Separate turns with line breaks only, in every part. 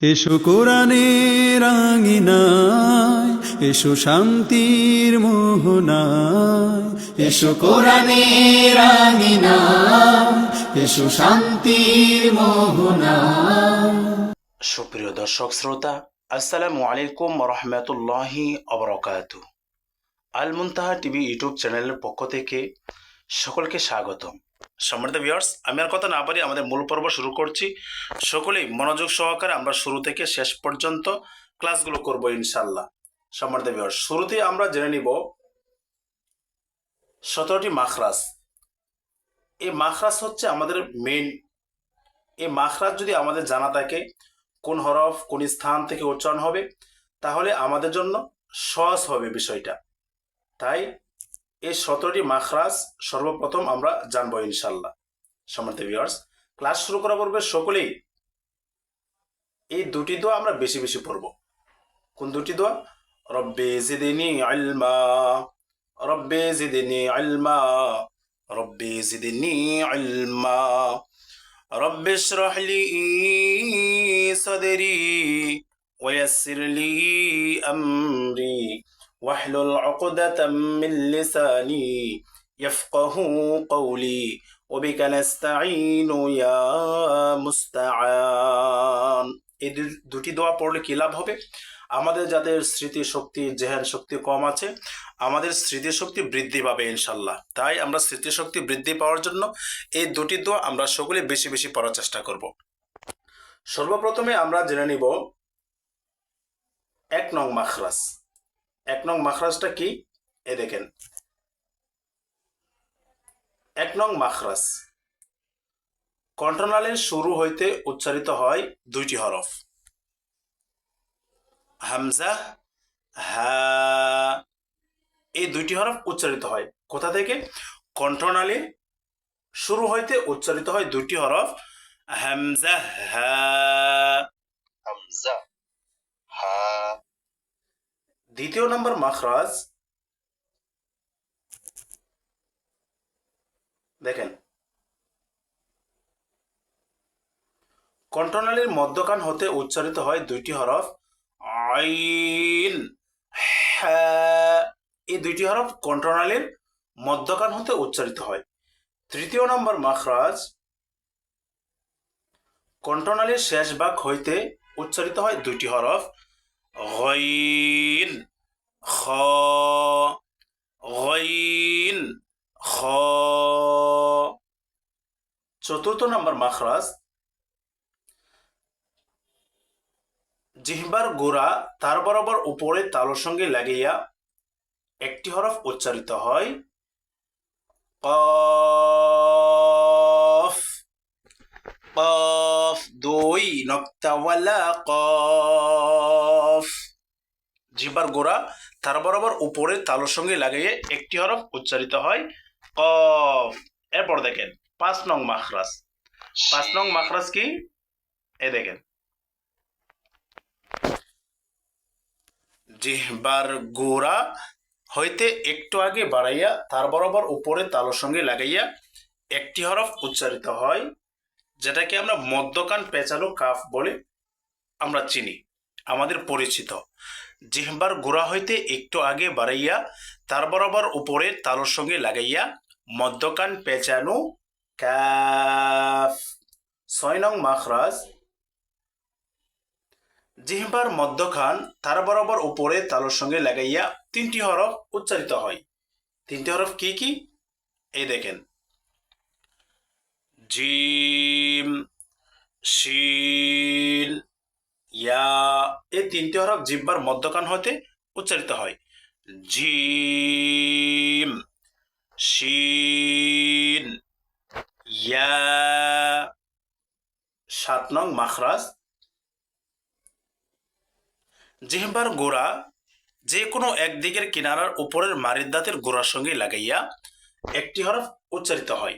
এসো কোরআনের আঙিনায়, এসো শান্তির মোহনায়। এসো কোরআনের আঙিনায়, এসো শান্তির মোহনায়।
সুপ্রিয় দর্শক শ্রোতা, আসসালামু আলাইকুম রহমতুল্লাহি অবরকাতু। আল মুনতাহা টিভি ইউটিউব চ্যানেলের পক্ষ থেকে সকলকে স্বাগতম। সম্মানিত ভিউয়ার্স, আমি আর কথা না পারি আমাদের মূল পর্ব শুরু করছি। সকলেই মনোযোগ সহকারে আমরা শুরু থেকে শেষ পর্যন্ত ক্লাসগুলো করব ইনশাল্লাহ। সম্মানিত ভিউয়ার্স, শুরুতেই আমরা জেনে নিব 17টি মাখরাজ। এই মাখরাজ হচ্ছে আমাদের মেইন। এই মাখরাজ যদি আমাদের জানা থাকে কোন হরফ কোন স্থান থেকে উচ্চারণ হবে, তাহলে আমাদের জন্য সহজ হবে বিষয়টা। তাই এই 17টি মাখরাজ সর্বপ্রথম আমরা জানবো ইনশাল্লাহ। সম্মানিত ভিউয়ার্স, ক্লাস শুরু করার পূর্বে সকলেই এই দুটি দোয়া আমরা বেশি বেশি পড়ব। কোন দুটি দোয়া? রব্বি জিদনি ইলমা, রব্বি জিদনি ইলমা, রব্বি জিদনি ইলমা, রব্বি ইশরাহ লি সাদরি ওয়ায়াসসির লি আমরি ওয়াহলুল উকদাতাম মিন লিসানি ইয়াফকাহু কওলি ওয়াবিকা নাস্তাঈনু ইয়া মুস্তাআন। এই দুটি দোয়া পড়লে কি লাভ হবে? আমাদের যাদের স্মৃতিশক্তি জেহান শক্তি কম আছে, আমাদের স্মৃতিশক্তি বৃদ্ধি পাবে ইনশাল্লাহ। তাই আমরা স্মৃতিশক্তি বৃদ্ধি পাওয়ার জন্য এই দুটি দোয়া আমরা সকলে বেশি বেশি পড়ার চেষ্টা করব। সর্বপ্রথমে আমরা জেনে নিব 1 নং মাখরাজ। 1 নং মাখরাজটা কি? এ দেখেন, 1 নং মাখরাজ কণ্ঠনালীর শুরু হইতে উচ্চারিত হয় দুইটি হরফ, হামজা, হা। এই দুইটি হরফ উচ্চারিত হয় কোথা থেকে? কণ্ঠনালীর শুরু হইতে উচ্চারিত হয় দুইটি হরফ, হামজা, হা। হামজা, হা। দ্বিতীয় নম্বর মাখরাজ দেখেন, কণ্ঠনালীর মধ্যকান হতে উচ্চারিত হয় দুইটি হরফ, আইন, হা। এই দুইটি হরফ কণ্ঠনালীর মধ্যকান হতে উচ্চারিত হয়। তৃতীয় নম্বর মাখরাজ কণ্ঠনালীর শেষ ভাগ হইতে উচ্চারিত হয় দুইটি হরফ, গইন, খ, গইন, খ। চতুর্থ নম্বর মাখরাজ জিহ্বার গোড়া তার বরাবর উপরে তালুর সঙ্গে লাগিয়া একটি হরফ উচ্চারিত হয়, কফ, কফ, দুই নক্তাওয়ালা কফ। জিহ্বার গোড়া তার বরাবর উপরে তালুর সঙ্গে লাগিয়ে একটি হরফ উচ্চারিত হয়, কফ। এরপর দেখেন 5 নং মাখরাজ। 5 নং মাখরাজ কি? এ দেখেন, জিহ্বার গোড়া হইতে একটু আগে বাড়াইয়া তার বরাবর উপরে তালুর সঙ্গে লাগাইয়া একটি হরফ উচ্চারিত হয়, যেটাকে আমরা মধ্যকান পেঁচানো কাফ বলে আমরা চিনি, আমাদের পরিচিত। জিহ্বার গোড়া হইতে একটু আগে বাড়াইয়া তার বরাবর উপরে তালুর সঙ্গে লাগাইয়া মধ্যকান পেঁচানো কাফ। 6 নং মাখরাজ জিহ্বার মধ্যখান তার বরাবর উপরে তালুর সঙ্গে লাগাইয়া 3টি হরফ উচ্চারিত হয়। 3টি হরফ কি কি? এই দেখেন, জিম, শিল, ইয়া। এই 3টি হরফ জিহ্বার মধ্যখান হতে উচ্চারিত হয়, জিম, শিল, ইয়া। 7 নং মাখরাজ জিহ্বার গোড়া যে কোনো একদিকের কিনারার উপরের মারির দাঁতের গোড়ার সঙ্গে লাগাইয়া একটি হরফ উচ্চারিত হয়।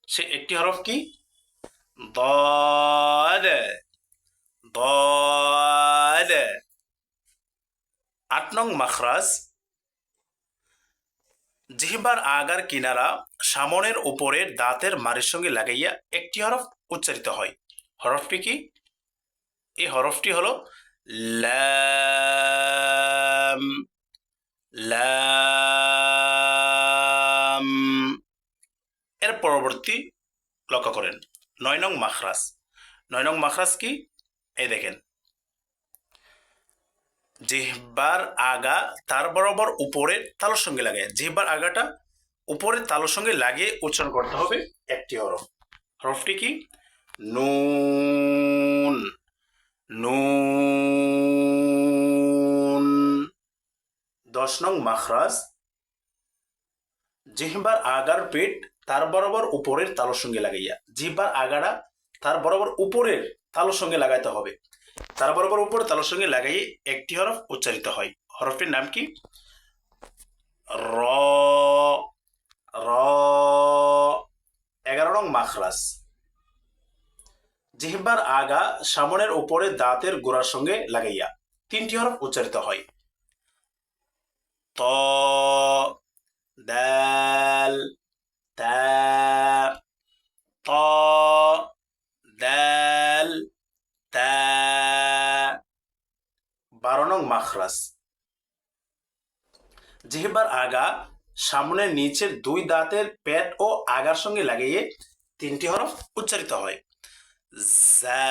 সে একটি হরফ কি? দাদ, দাদ। 8 নং মাখরাজ জিহ্বার আগার কিনারা সামনের উপরের দাঁতের মারির সঙ্গে লাগাইয়া একটি হরফ উচ্চারিত হয়। হরফটি কি? এই হরফটি হলো লাম। লাম। এর পরবর্তী লক্ষ্য করেন 9 নং মাখরাজ। 9 নং মাখরাজ কি? এই দেখেন, জিহ্বার আগা তার বরাবর উপরের তালুর সঙ্গে লাগে। জিহ্বার আগাটা উপরের তালুর সঙ্গে লাগিয়ে উচ্চারণ করতে হবে একটি হরফ। হরফটি কি? নুন। নুন। 10 নং মাখরাজ, জিহ্বার আগার পেট তার বরাবর উপরের তালুর সঙ্গে লাগাইয়া। জিহ্বার আগাটা তার বরাবর উপরের তালুর সঙ্গে লাগাইতে হবে। তার বরাবর উপরে তালুর সঙ্গে লাগাইয়ে একটি হরফ উচ্চারিত হয়। হরফটির নাম কি? র। র। 11 নং মাখরাজ, জিহ্বার আগা সামনের উপরে দাঁতের গোড়ার সঙ্গে লাগাইয়া 3টি হরফ উচ্চারিত হয়। ত। দাল। তা। ত। দাল। তা। 12 নং মাখরাজ, জিহ্বার আগা সামনের নিচের 2 দাঁতের পেট ও আগার সঙ্গে লাগিয়ে 3টি হরফ উচ্চারিত হয়। জা।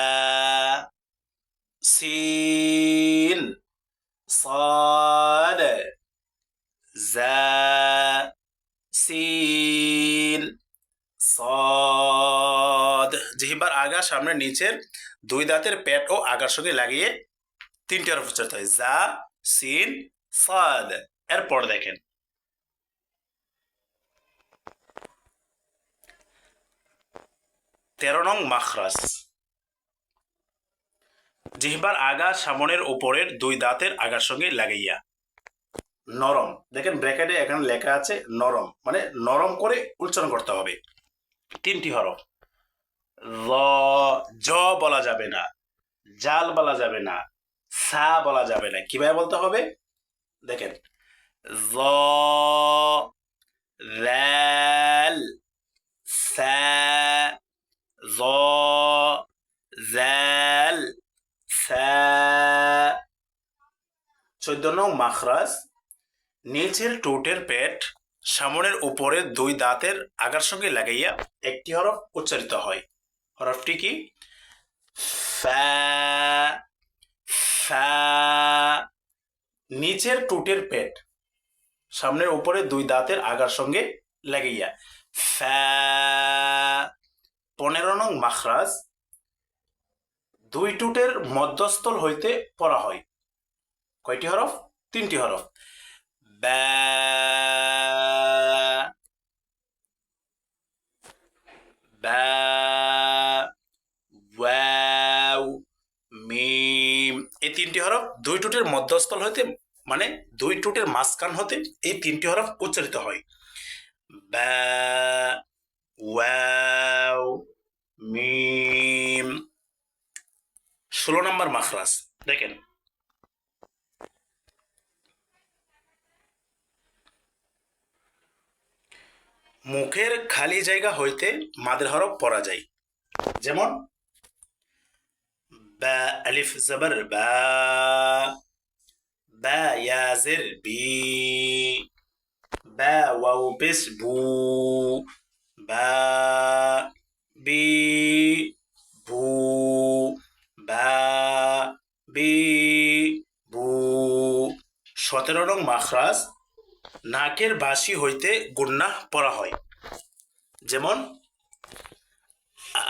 সিন। صاد। জা। সিন। صاد। জিহ্বার আগা সামনের নিচের 2 দাঁতের পেট ও আগার সঙ্গে লাগিয়ে 3টি হরফ উচ্চারিত হয়। জা। সিন। صاد। এরপর দেখেন 13 নং মাখরাজ, জিহ্বার আগা সামনের উপরের 2 দাঁতের আগার সঙ্গে লাগাইয়া নরম। দেখেন ব্র্যাকেটে এখানে লেখা আছে নরম, মানে নরম করে উচ্চারণ করতে হবে। 3টি হরফ। র। জ বলা যাবে না, জাল বলা যাবে না, সা বলা যাবে না। কিভাবে বলতে হবে দেখেন, জ। জাল। সা। জ। জাল। সা। 14 নং মাখরাজ, নিচের ঠোঁটের পেট সামনের উপরে 2 দাঁতের আগার সঙ্গে লাগাইয়া একটি হরফ উচ্চারিত হয়। হরফটি কি? ফা। ফা। নিচের ঠোঁটের পেট সামনের উপরে 2 দাঁতের আগার সঙ্গে লাগাইয়া ফা। 15 নং মাখরাজ, 2 ঠোঁটের মধ্যস্থল হইতে পড়া হয়। কয়টি হরফ? 3টি হরফ। বা। বা। ওয়াও। মিম। এই 3টি হরফ 2 ঠোঁটের মধ্যস্থল হইতে, মানে 2 ঠোঁটের মাঝখান হতে এই 3টি হরফ উচ্চারিত হয়। বা। ওয়াও। মিম। 16 নম্বর মাখরাজ দেখেন, মুখের খালি জায়গা হইতে মাদের হরফ পড়া যায়। যেমন বা। আলিফ জবর বা। বা ইয়া জের বি। বা ওয়াও পেশ বু। বা। বি। ভু। বা। বি। ভু। 17 নং মাখরাজ, নাকের বাসি হইতে গুন্নাহ পড়া হয়। যেমন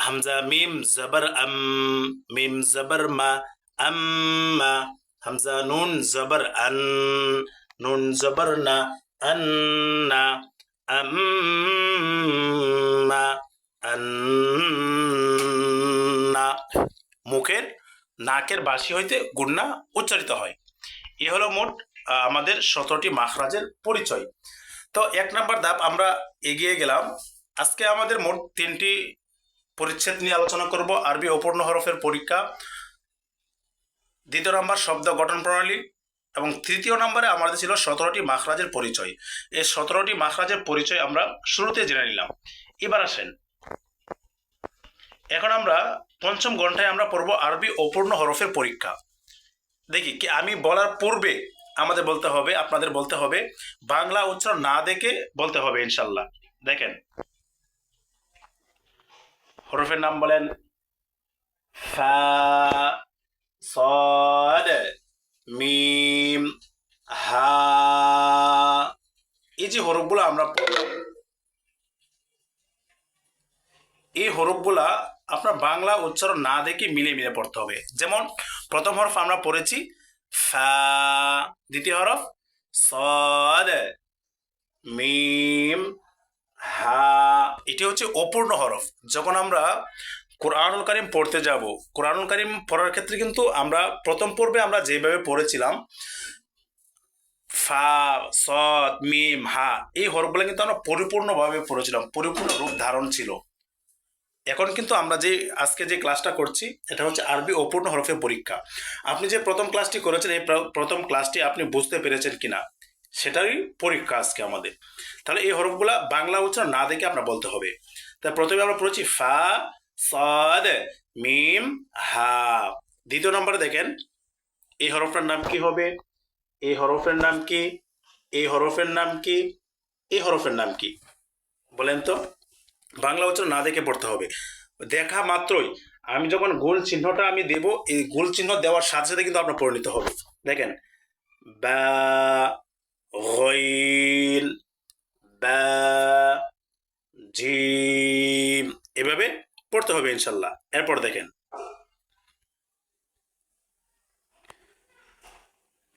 হামজা মিম জবর আম। মিম জবর মা। আম্মা। হামজা নুন জবর আন। নুন জবর না। আন্না। আম্মা। আন্না। মুখের নাকের বাসি হইতে গুন্না উচ্চারিত হয়। এ হলো মোট আমাদের 17টি মাখরাজের পরিচয়। তো 1 নম্বর ধাপ আমরা এগিয়ে গেলাম। আজকে আমাদের মোট 3টি পরিচ্ছেদ নিয়ে আলোচনা করব। আরবি অপূর্ণ হরফের পরীক্ষা, 2য় নম্বর শব্দ গঠন প্রণালী, এবং 3য় নম্বরে আমাদের ছিল 17টি মাখরাজের পরিচয়। এই 17টি মাখরাজের পরিচয় আমরা শুরুতে জেনে নিলাম। এবার আসেন এখন আমরা পঞ্চম ঘন্টায় আমরা পড়বো আরবি অপূর্ণ হরফের পরীক্ষা। দেখি কি আমি বলার পূর্বে আমাদের বলতে হবে, আপনাদের বলতে হবে, বাংলা উচ্চারণ না দেখে বলতে হবে ইনশাল্লাহ। দেখেন হরফের নাম বলেন ফা, صاد মিম হা। এই যে হরফগুলো আমরা পড়লাম, এই হরফগুলা আপনার বাংলা উচ্চারণ না দেখে মিলে মিলে পড়তে হবে। যেমন প্রথম হরফ আমরা পড়েছি ফা, দ্বিতীয় হরফ صاد মিম হা। এটি হচ্ছে অপূর্ণ হরফ। যখন আমরা কোরআনুল কারীম পড়তে যাব, কোরআনুল কারীম পড়ার ক্ষেত্রে কিন্তু আমরা প্রথম পর্বে আমরা যেভাবে পড়েছিলাম ফা, সদ, মিম, হা, এই হরফগুলো কিন্তু আমরা পরিপূর্ণভাবে পড়েছিলাম, পরিপূর্ণ রূপ ধারণ ছিল। এখন কিন্তু আমরা যে আজকে যে ক্লাসটা করছি এটা হচ্ছে আরবি অপূর্ণ হরফের পরীক্ষা। আপনি যে প্রথম ক্লাসটি করেছেন এই প্রথম ক্লাসটি আপনি বুঝতে পেরেছেন কিনা সেটারই পরীক্ষা আজকে আমাদের। তাহলে এই হরফগুলা বাংলা উচ্চারণ না দেখে আপনার বলতে হবে। তাই প্রথমে আমরা পড়েছি ফা, সদ, মিম, হা। দ্বিতীয় নম্বরে দেখেন এই হরফটার নাম কি হবে, এই হরফের নাম কি, এই হরফের নাম কি, এই হরফের নাম কি বলেন তো? বাংলা উচ্চারণ না দেখে পড়তে হবে। দেখা মাত্রই আমি যখন গোল চিহ্নটা আমি দেব, এই গোল চিহ্ন দেওয়ার সাথে সাথে কিন্তু আপনার পরিণত হবে। দেখেন বা, গইন, বা, জিম, এভাবে পড়তে হবে ইনশাল্লাহ। এরপর দেখেন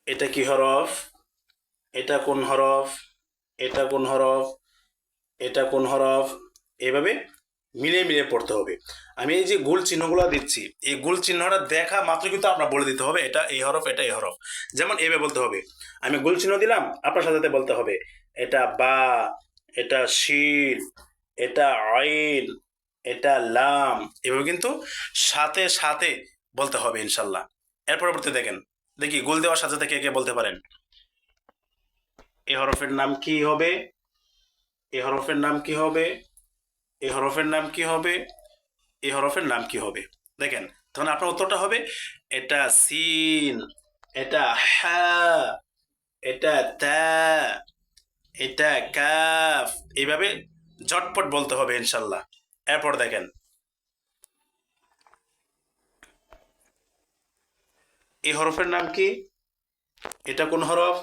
এটা কি হরফ, এটা কোন হরফ, এটা কোন হরফ, এটা কোন হরফ, এভাবে মিলে মিলে পড়তে হবে। আমি এই যে গোল চিহ্নগুলো দিচ্ছি এই গোল চিহ্নটা দেখা মাত্র কিন্তু আপনার বলে দিতে হবে এটা এই হরফ, এটা এই হরফ। যেমন এভাবে বলতে হবে, আমি গোল চিহ্ন দিলাম, আপনার সাথে বলতে হবে এটা বা, এটা শির, এটা আইন, এটা লাম, এভাবে কিন্তু সাথে সাথে বলতে হবে ইনশাল্লাহ। এর পরবর্তী দেখেন, দেখি গোল দেওয়ার সাথে সাথে কে কে বলতে পারেন এই হরফের নাম কি হবে, এই হরফের নাম কি হবে, এই হরফের নাম কি হবে, এই হরফের নাম কি হবে। দেখেন তখন আপনার উত্তরটা হবে এটা সিন, এটা হা, এটা তা, এটা কাফ, এইভাবে ঝটপট বলতে হবে ইনশাল্লাহ। এরপর দেখেন এই হরফের নাম কি, এটা কোন হরফ,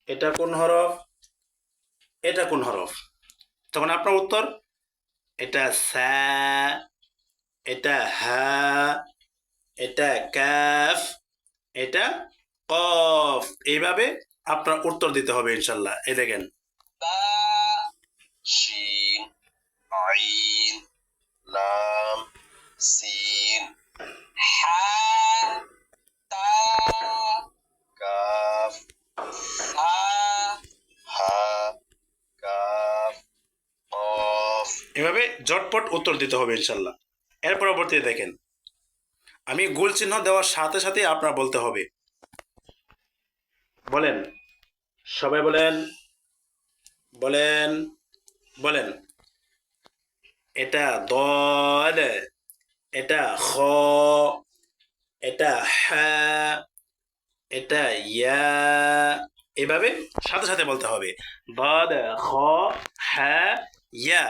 এটা কোন হরফ, এটা কোন হরফ। তখন আপনার উত্তর এটা সা, এটা হা, এটা কাফ, এটা কফ, এইভাবে আপনার উত্তর দিতে হবে ইনশাল্লাহ। এই দেখেন
বা, শিন, আইন, লাম, সিন, হা, তা, কাফ, হা, হা, কাফ, কফ।
এভাবে ঝটপট উত্তর দিতে হবে ইনশাল্লাহ। এর পরবর্তীতে দেখেন আমি গোল চিহ্ন দেওয়ার সাথে সাথে আপনার বলতে হবে। বলেন সবাই বলেন, বলেন, বলেন এটা দল, এটা খ, এটা হা, এটা ইয়া, এভাবে সাথে সাথে বলতে হবে দল, খ, হা, ইয়া।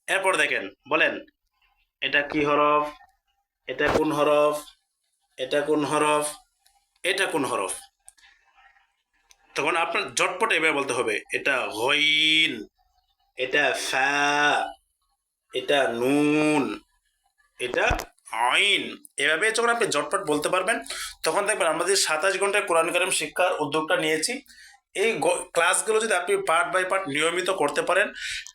এরপর দেখেন বলেন এটা কি হরফ, এটা কোন হরফ, এটা কোন হরফ, এটা কোন হরফ। তখন আপনার ঝটপট এভাবে বলতে হবে এটা গইন, এটা ফা, এটা নুন, এটা আইন। এভাবে যখন আপনি ঝটপট বলতে পারবেন তখন দেখবেন আমরা যে 27 ঘন্টায় কোরআন কারীম শিক্ষার উদ্যোগটা নিয়েছি এই ক্লাসগুলো যদি আপনি পার্ট বাই পার্ট নিয়মিত করতে পারেন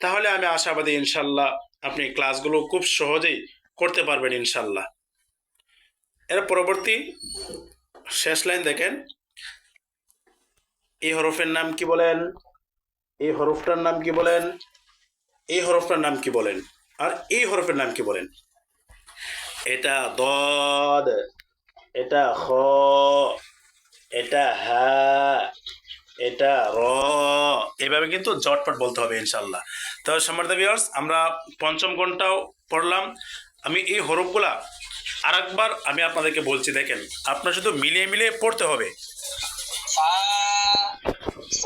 তাহলে আমি আশাবাদী ইনশাল্লাহ আপনি ক্লাসগুলো খুব সহজেই করতে পারবেন ইনশাল্লাহ। এর পরবর্তী শেষ লাইন দেখেন এই হরফের নাম কি বলেন, এই হরফটার নাম কি বলেন, এই হরফটার নাম কি বলেন, আর এই হরফের নাম কি বলেন। এটা দদ, এটা খ, এটা হা, এটা র, এভাবে কিন্তু ঝটপট বলতে হবে ইনশাল্লাহ। তো সম্মানিত ভিউয়ার্স আমরা পঞ্চম ঘন্টাও পড়লাম আমি এই হরফগুলা আরেকবার আমি আপনাদেরকে বলছি, দেখেন আপনার শুধু মিলিয়ে মিলিয়ে পড়তে হবে।
ফা, স,